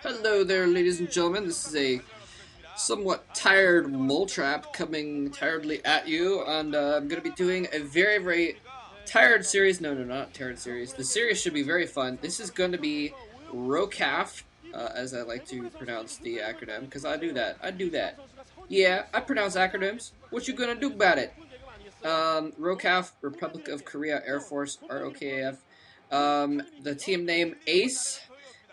Hello there, ladies and gentlemen. This is a somewhat tired mole trap coming tiredly at you, and I'm going to be doing a very tired series. No, not tired series. The series should be very fun. This is going to be ROCAF, as I like to pronounce the acronym, because I do that. Yeah, I pronounce acronyms. What you gonna do about it? ROCAF, Republic of Korea Air Force, ROKAF. The team name ACE.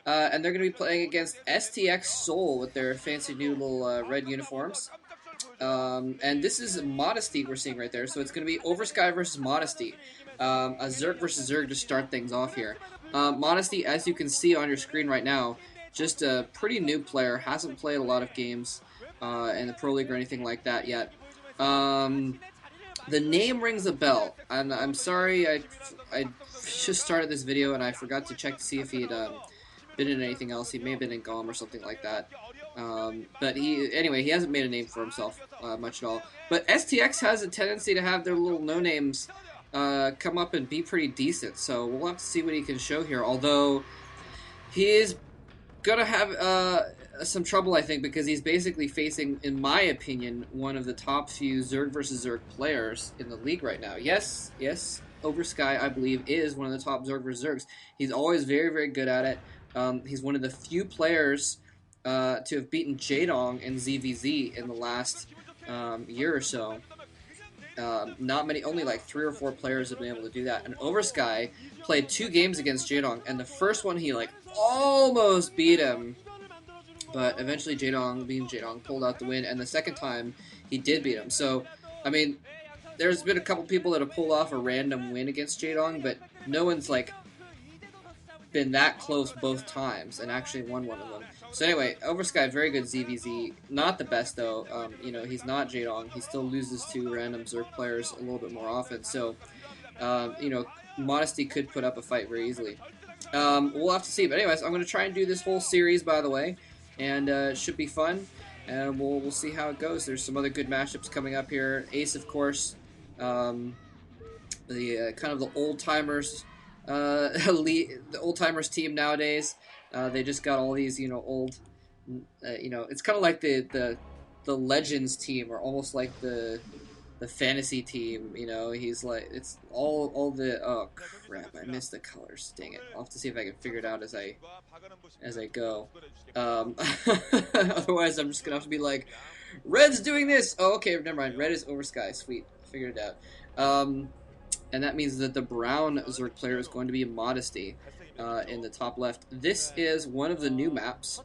And they're going to be playing against STX Seoul with their fancy new little red uniforms. And this is Modesty we're seeing right there. So it's going to be Oversky versus Modesty. A Zerg versus Zerg to start things off here. Modesty, as you can see on your screen right now, just a pretty new player. Hasn't played a lot of games in the Pro League or anything like that yet. The name rings a bell. And I'm sorry, I just started this video and I forgot to check to see if he had been in anything else. He may have been in GOM or something like that. But he hasn't made a name for himself much at all. But STX has a tendency to have their little no-names come up and be pretty decent. So we'll have to see what he can show here. Although he is gonna have some trouble, I think, because he's basically facing, in my opinion, one of the top few Zerg versus Zerg players in the league right now. Yes, Oversky, I believe, is one of the top Zerg versus Zergs. He's always very good at it. He's one of the few players to have beaten Jaedong in ZVZ in the last year or so. Not many, only like 3 or 4 players have been able to do that. And Oversky played 2 games against Jaedong, and the first one he like almost beat him, but eventually Jaedong, pulled out the win, and the second time he did beat him. So, I mean, there's been a couple people that have pulled off a random win against Jaedong, but no one's like been that close both times and actually won one of them. So anyway, Oversky, very good ZVZ. Not the best though. He's not Jaedong. He still loses to random Zerg players a little bit more often. So, Modesty could put up a fight very easily. We'll have to see. But anyways, I'm going to try and do this whole series, by the way, and it should be fun. And we'll see how it goes. There's some other good matchups coming up here. Ace, of course. Kind of the old timers. The old timers team nowadays. They just got all these, old. It's kind of like the Legends team, or almost like the fantasy team. He's like, it's all the. Oh crap! I missed the colors. Dang it! I'll have to see if I can figure it out as I go. Otherwise, I'm just gonna have to be like, Red's doing this. Oh, okay, never mind. Red is Oversky. Sweet, figured it out. And that means that the brown Zerg player is going to be Modesty in the top left. This is one of the new maps,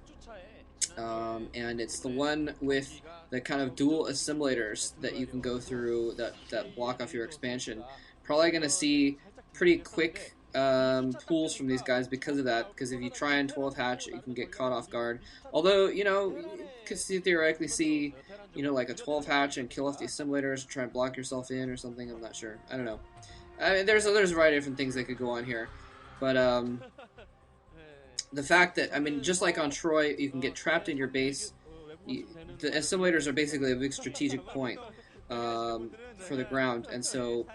and it's the one with the kind of dual assimilators that you can go through that block off your expansion. Probably going to see pretty quick pulls from these guys because of that, because if you try and 12th hatch, you can get caught off guard. Although, you could theoretically see, like a 12 hatch and kill off the assimilators, try and block yourself in or something. I'm not sure. I don't know. I mean, there's a variety of different things that could go on here, but the fact that, I mean, just like on Troy, you can get trapped in your base. The assimilators are basically a big strategic point for the ground, and so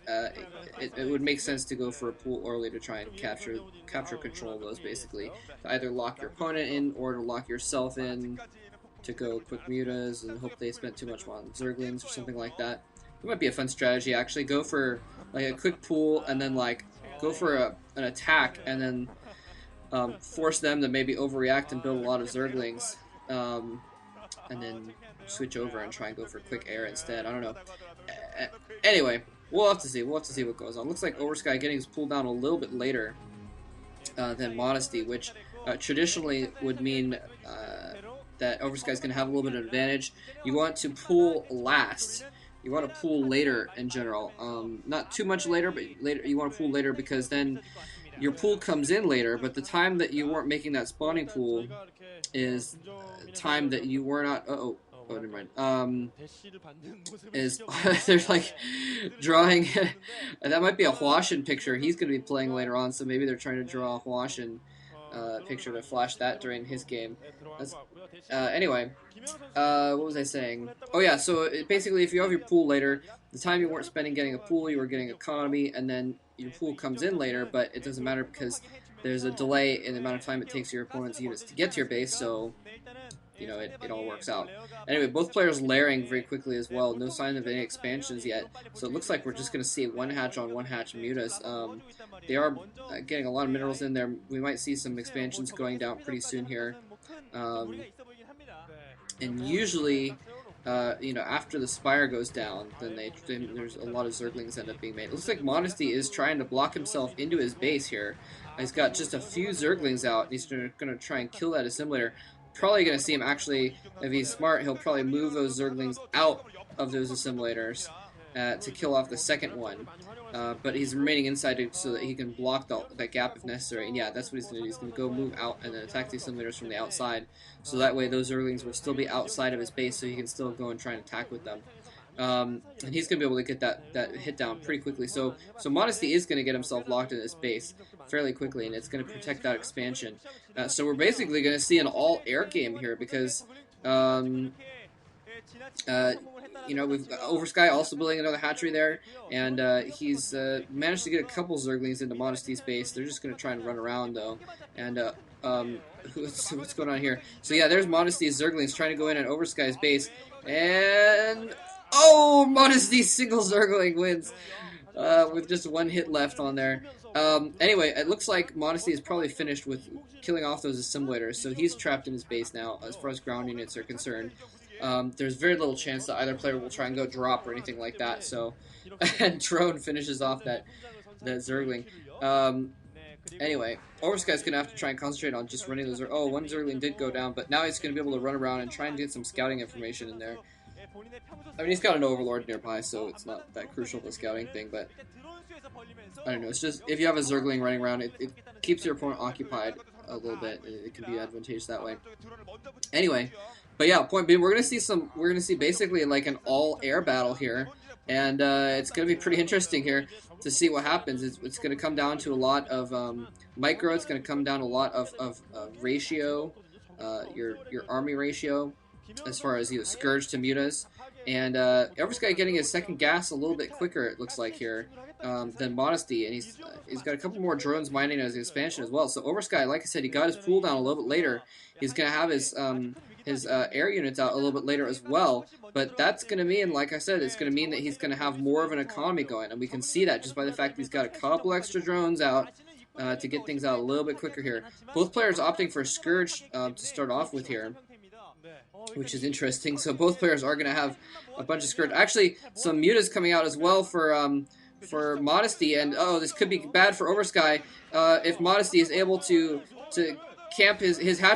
it would make sense to go for a pool early to try and capture control of those, basically, to either lock your opponent in or to lock yourself in, to go quick mutas and hope they spent too much on Zerglings or something like that. It might be a fun strategy, actually. Go for like a quick pool and then like go for an attack and then force them to maybe overreact and build a lot of Zerglings, and then switch over and try and go for quick air instead. I don't know. Anyway, we'll have to see. We'll have to see what goes on. Looks like Oversky getting his pull down a little bit later than Modesty, which traditionally would mean that Oversky is going to have a little bit of advantage. You want to pull last. You want to pool later in general. Not too much later, but later. You want to pool later because then your pool comes in later, but the time that you weren't making that spawning pool is time that you were not. Oh, never mind. Is there's like drawing. That might be a Huashin picture. He's going to be playing later on, so maybe they're trying to draw a Huashin picture to flash that during his game. Anyway, what was I saying? Oh yeah, so basically if you have your pool later, the time you weren't spending getting a pool, you were getting economy, and then your pool comes in later, but it doesn't matter because there's a delay in the amount of time it takes your opponent's units to get to your base, so it all works out. Anyway, both players layering very quickly as well. No sign of any expansions yet, so it looks like we're just going to see one hatch on one hatch mutas. They are getting a lot of minerals in there. We might see some expansions going down pretty soon here. And usually, after the Spire goes down, then there's a lot of Zerglings end up being made. It looks like Modesty is trying to block himself into his base here. He's got just a few Zerglings out, and he's going to try and kill that assimilator. Probably going to see him actually, if he's smart, he'll probably move those Zerglings out of those assimilators to kill off the second one. But he's remaining inside so that he can block that gap if necessary. And yeah, that's what he's going to do. He's going to go move out and then attack the assimilators from the outside. So that way those Zerglings will still be outside of his base so he can still go and try and attack with them. And he's going to be able to get that hit down pretty quickly. So Modesty is going to get himself locked in his base fairly quickly, and it's going to protect that expansion. So we're basically going to see an all-air game here because, we've Oversky also building another hatchery there, and he's managed to get a couple Zerglings into Modesty's base. They're just going to try and run around, though. And what's going on here? So yeah, there's Modesty's Zerglings trying to go in at Oversky's base, and Modesty single Zergling wins with just one hit left on there. Anyway, it looks like Modesty is probably finished with killing off those assimilators, so he's trapped in his base now as far as ground units are concerned. There's very little chance that either player will try and go drop or anything like that, so and Drone finishes off that Zergling. Anyway, Oversky's going to have to try and concentrate on just running those. One Zergling did go down, but now he's going to be able to run around and try and get some scouting information in there. I mean, he's got an Overlord nearby, so it's not that crucial, the scouting thing, but I don't know. It's just, if you have a Zergling running around, it keeps your opponent occupied a little bit. It can be advantageous that way. Anyway, but yeah, point being, we're gonna see basically like an all-air battle here, and it's gonna be pretty interesting here to see what happens. It's gonna come down to a lot of micro. It's gonna come down to a lot of ratio, your army ratio, as far as Scourge to mutas, and Oversky getting his second gas a little bit quicker, it looks like here, than Modesty, and he's got a couple more drones mining as expansion as well. So Oversky, like I said, he got his pool down a little bit later. He's gonna have his air units out a little bit later as well, but that's gonna mean, like I said, it's gonna mean that he's gonna have more of an economy going, and we can see that just by the fact that he's got a couple extra drones out to get things out a little bit quicker here. Both players opting for Scourge to start off with here, which is interesting. So both players are going to have a bunch of Scourge. Actually, some mutas coming out as well for Modesty, and this could be bad for Oversky if Modesty is able to camp his hatch